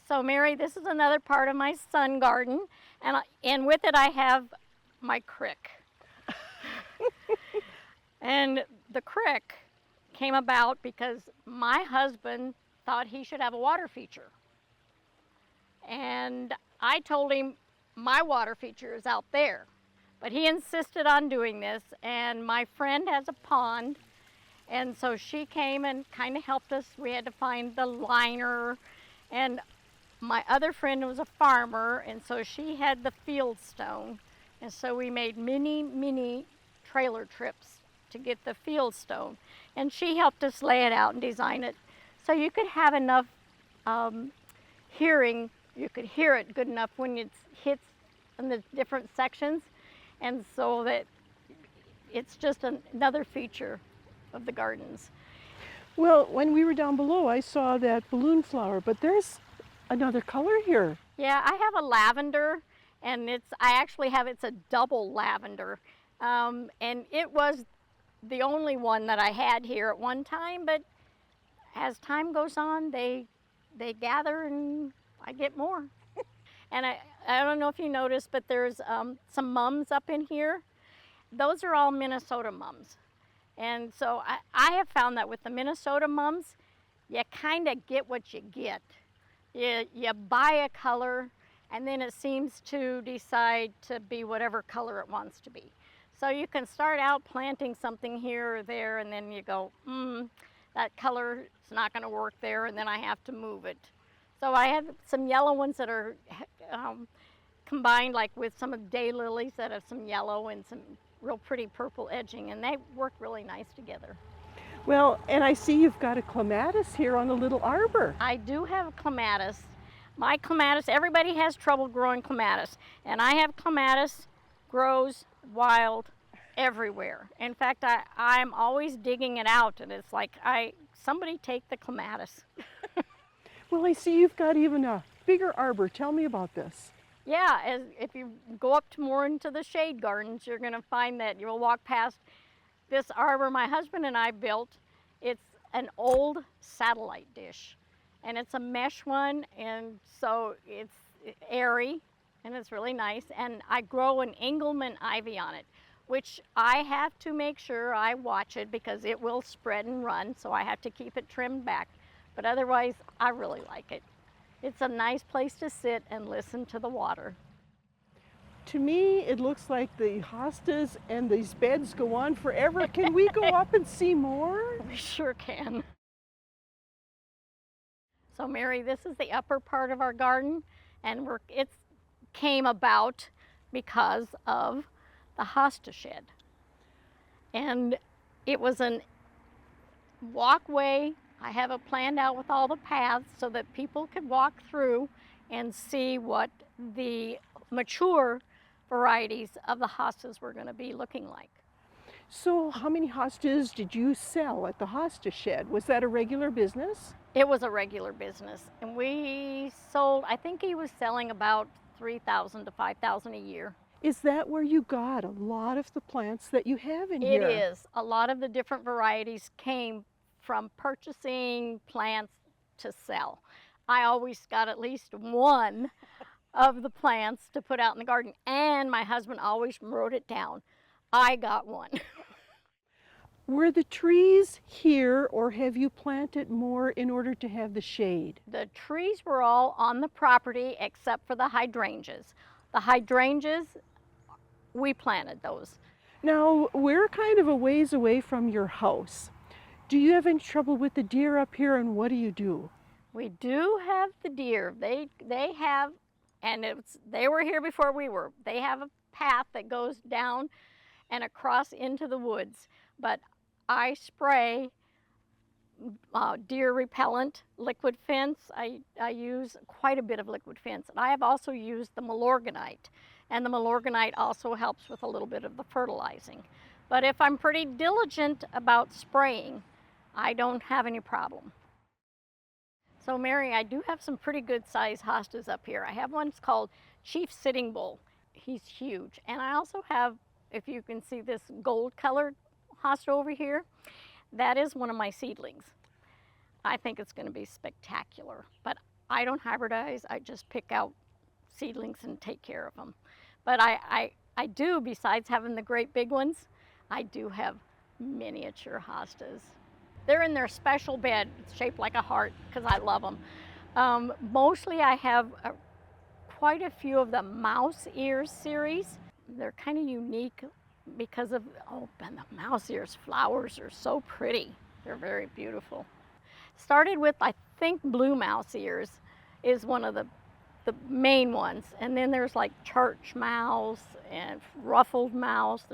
So Mary, this is another part of my sun garden, and with it I have my crick. And the crick came about because my husband thought he should have a water feature. And I told him my water feature is out there. But he insisted on doing this, and my friend has a pond, and so she came and kind of helped us. We had to find the liner, and my other friend was a farmer, and so she had the Fieldstone, and so we made mini trailer trips to get the Fieldstone, and she helped us lay it out and design it so you could have enough hearing. You could hear it good enough when it hits in the different sections, and so that it's just another feature of the gardens. Well, when we were down below, I saw that balloon flower, but there's another color here. Yeah, I have a lavender, and it's a double lavender, and it was the only one that I had here at one time, but as time goes on, they gather and I get more. And I don't know if you noticed, but there's some mums up in here. Those are all Minnesota mums. And so I have found that with the Minnesota mums, you kind of get what you get. You buy a color, and then it seems to decide to be whatever color it wants to be. So you can start out planting something here or there, and then you go, that color is not going to work there, and then I have to move it. So I have some yellow ones that are combined like with some of the daylilies that have some yellow and some real pretty purple edging, and they work really nice together. Well, and I see you've got a clematis here on a little arbor. I do have a clematis. My clematis, everybody has trouble growing clematis, and I have clematis, grows wild everywhere. In fact, I'm always digging it out, and it's like, somebody take the clematis. Well, I see you've got even a bigger arbor. Tell me about this. Yeah, if you go up to more into the shade gardens, you're going to find that you'll walk past this arbor my husband and I built. It's an old satellite dish, and it's a mesh one, and so it's airy, and it's really nice. And I grow an Engelmann ivy on it, which I have to make sure I watch it because it will spread and run, so I have to keep it trimmed back. But otherwise, I really like it. It's a nice place to sit and listen to the water. To me, it looks like the hostas and these beds go on forever. Can we go up and see more? We sure can. So Mary, this is the upper part of our garden, and it came about because of the Hosta Shed. And it was an walkway. I have it planned out with all the paths so that people could walk through and see what the mature varieties of the hostas were going to be looking like. So how many hostas did you sell at the Hosta Shed? Was that a regular business? It was a regular business, and we sold, I think he was selling about 3,000 to 5,000 a year. Is that where you got a lot of the plants that you have in here? It is. A lot of the different varieties came from purchasing plants to sell. I always got at least one of the plants to put out in the garden, and my husband always wrote it down. I got one. Were the trees here, or have you planted more in order to have the shade? The trees were all on the property except for the hydrangeas. The hydrangeas, we planted those. Now, we're kind of a ways away from your house. Do you have any trouble with the deer up here, and what do you do? We do have the deer. They have, and they were here before we were. They have a path that goes down and across into the woods. But I spray deer repellent, liquid fence. I use quite a bit of liquid fence. And I have also used the Milorganite, and the Milorganite also helps with a little bit of the fertilizing. But if I'm pretty diligent about spraying, I don't have any problem. So Mary, I do have some pretty good sized hostas up here. I have one called Chief Sitting Bull. He's huge. And I also have, if you can see this gold colored hosta over here, that is one of my seedlings. I think it's going to be spectacular. But I don't hybridize. I just pick out seedlings and take care of them. But I do, besides having the great big ones, I do have miniature hostas. They're in their special bed. It's shaped like a heart because I love them. Mostly I have quite a few of the mouse ears series. They're kind of unique because of, oh, and the mouse ears flowers are so pretty. They're very beautiful. Started with, I think, blue mouse ears is one of the main ones. And then there's like church mouse and ruffled mouse.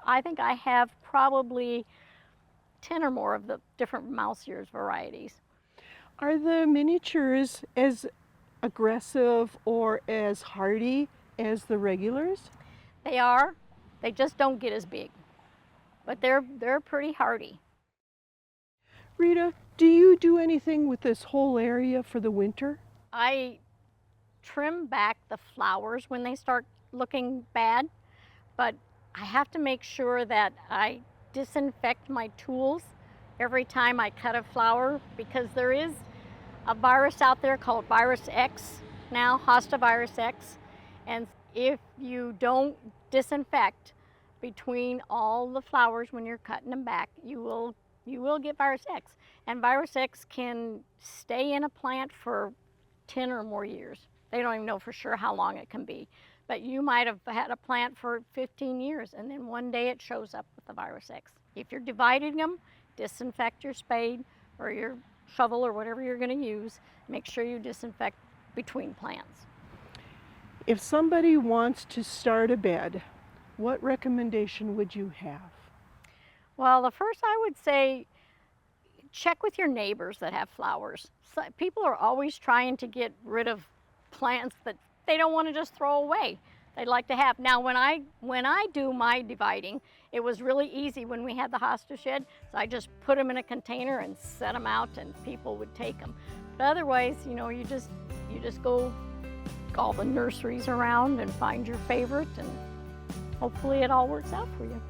I think I have probably 10 or more of the different mouse ears varieties. Are the miniatures as aggressive or as hardy as the regulars? They are. They just don't get as big. But they're pretty hardy. Rita, do you do anything with this whole area for the winter? I trim back the flowers when they start looking bad, but I have to make sure that I disinfect my tools every time I cut a flower, because there is a virus out there called Virus X now, Hosta Virus X, and if you don't disinfect between all the flowers when you're cutting them back, you will get Virus X. And Virus X can stay in a plant for 10 or more years. They don't even know for sure how long it can be. But you might have had a plant for 15 years and then one day it shows up with the Virus X. If you're dividing them, disinfect your spade or your shovel or whatever you're going to use. Make sure you disinfect between plants. If somebody wants to start a bed, what recommendation would you have? Well, the first I would say, check with your neighbors that have flowers. So people are always trying to get rid of plants that they don't want to just throw away. They'd like to have. Now, when I do my dividing, it was really easy when we had the Hosta Shed. So I just put them in a container and set them out, and people would take them. But otherwise, you just go all the nurseries around and find your favorite, and hopefully it all works out for you.